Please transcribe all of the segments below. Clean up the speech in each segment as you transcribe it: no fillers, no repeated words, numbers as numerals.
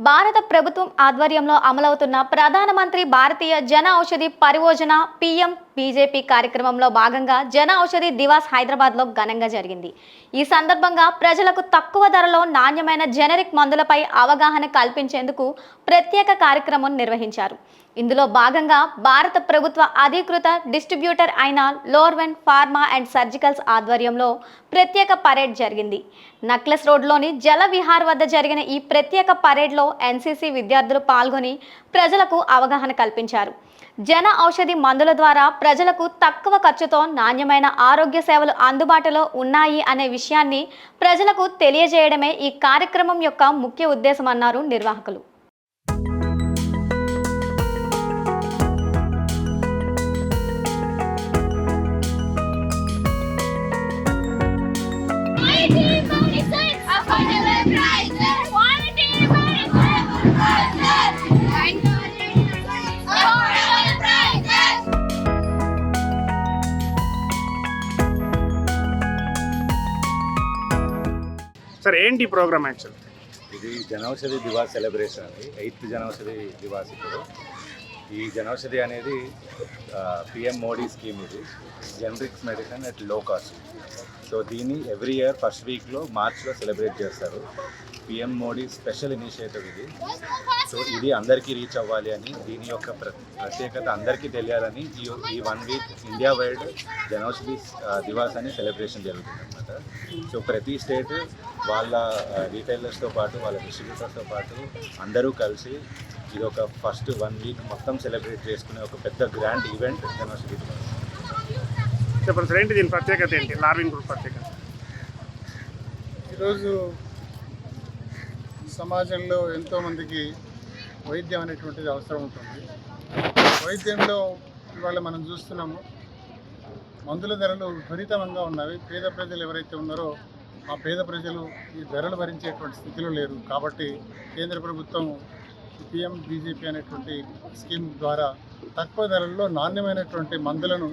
భారత ప్రభుత్వం ఆధ్వర్యంలో అమలవుతున్న ప్రధానమంత్రి భారతీయ జన ఔషధి పరియోజన పిఎం బీజేపీ కార్యక్రమంలో భాగంగా జన ఔషధి దివాస్ హైదరాబాద్లో ఘనంగా జరిగింది. ఈ సందర్భంగా ప్రజలకు తక్కువ ధరలో నాణ్యమైన జెనరిక్ మందులపై అవగాహన కల్పించేందుకు ప్రత్యేక కార్యక్రమం నిర్వహించారు. ఇందులో భాగంగా భారత ప్రభుత్వ అధికృత డిస్ట్రిబ్యూటర్ అయిన లోర్వెన్ ఫార్మా అండ్ సర్జికల్స్ ఆధ్వర్యంలో ప్రత్యేక పరేడ్ జరిగింది. నక్లెస్ రోడ్లోని జల విహార్ వద్ద జరిగిన ఈ ప్రత్యేక పరేడ్లో ఎన్సీసీ విద్యార్థులు పాల్గొని ప్రజలకు అవగాహన కల్పించారు. జన ఔషధి మందుల ద్వారా ప్రజలకు తక్కువ ఖర్చుతో నాణ్యమైన ఆరోగ్య సేవలు అందుబాటులో ఉన్నాయి అనే విషయాన్ని ప్రజలకు తెలియజేయడమే ఈ కార్యక్రమం యొక్క ముఖ్య ఉద్దేశమన్నారు నిర్వాహకులు. సార్ ఏంటి ప్రోగ్రామ్ యాక్చువల్? ఇది జనౌషధి దివాస్ సెలబ్రేషన్ అండి. 8th జనౌషధి దివాస్ ఇప్పుడు. ఈ జనౌషధి అనేది పిఎం మోడీ స్కీమ్. ఇది జనరిక్స్ మెడిసిన్ అట్ లో కాస్ట్. సో దీన్ని ఎవ్రీ ఇయర్ ఫస్ట్ వీక్లో మార్చ్లో సెలబ్రేట్ చేస్తారు. పిఎం మోడీ స్పెషల్ ఇనిషియేటివ్ ఇది. సో ఇది అందరికీ రీచ్ అవ్వాలి అని, దీని యొక్క ప్రత్యేకత అందరికీ తెలియాలని ఈ 1 week India wide Janaushadhi Diwas అని సెలబ్రేషన్ జరుగుతుంది అనమాట. సో ప్రతి స్టేట్ వాళ్ళ రీటైలర్స్తో పాటు వాళ్ళ డిస్ట్రిబ్యూటర్స్తో పాటు అందరూ కలిసి ఇది ఒక ఫస్ట్ 1 వీక్ మొత్తం సెలబ్రేట్ చేసుకునే ఒక పెద్ద గ్రాండ్ ఈవెంట్ జనౌషధి దివాస్. చెప్పండి సార్, ఏంటి దీని ప్రత్యేకత ఏంటి? లార్విన్ గ్రూప్ ప్రత్యేకత ఈరోజు సమాజంలో ఎంతోమందికి వైద్యం అనేటువంటిది అవసరం ఉంటుంది. వైద్యంలో ఇవాళ మనం చూస్తున్నాము, మందుల ధరలు విపరీతంగా ఉన్నవి. పేద ప్రజలు ఎవరైతే ఉన్నారో ఆ పేద ప్రజలు ఈ ధరలు భరించేటువంటి స్థితిలో లేరు. కాబట్టి కేంద్ర ప్రభుత్వం పిఎం బీజేపీ అనేటువంటి స్కీమ్ ద్వారా తక్కువ ధరల్లో నాణ్యమైనటువంటి మందులను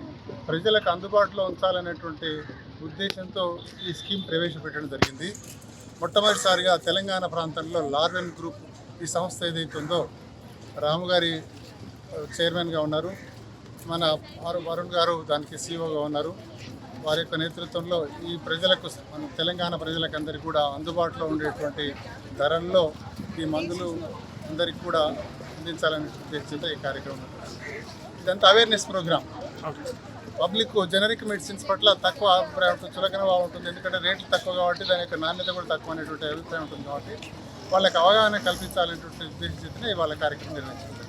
ప్రజలకు అందుబాటులో ఉంచాలనేటువంటి ఉద్దేశంతో ఈ స్కీమ్ ప్రవేశపెట్టడం జరిగింది. మొట్టమొదటిసారిగా తెలంగాణ ప్రాంతంలో లార్వెన్ గ్రూప్ ఈ సంస్థ ఏదైతే ఉందో రాము గారి చైర్మన్గా ఉన్నారు, మన వరుణ్ గారు దానికి సీఈఓగా ఉన్నారు. వారి యొక్క నేతృత్వంలో ఈ ప్రజలకు, మన తెలంగాణ ప్రజలకు అందరికీ కూడా అందుబాటులో ఉండేటువంటి ధరల్లో ఈ మందులు అందరికీ కూడా అందించాలనే ఉద్దేశంతో ఈ కార్యక్రమం. ఇదంతా awareness programme. Public generic medicines పట్ల తక్కువ అభిప్రాయం ఉంటుంది, చులకనగా ఉంటుంది. ఎందుకంటే రేట్లు తక్కువ కాబట్టి దాని యొక్క నాణ్యత కూడా తక్కువ అనేటువంటి అభిప్రాయం ఉంటుంది. కాబట్టి వాళ్ళకి అవగాహన కల్పించాలనేటువంటి ఉద్దేశంతో వాళ్ళ కార్యక్రమం నిర్వహించారు.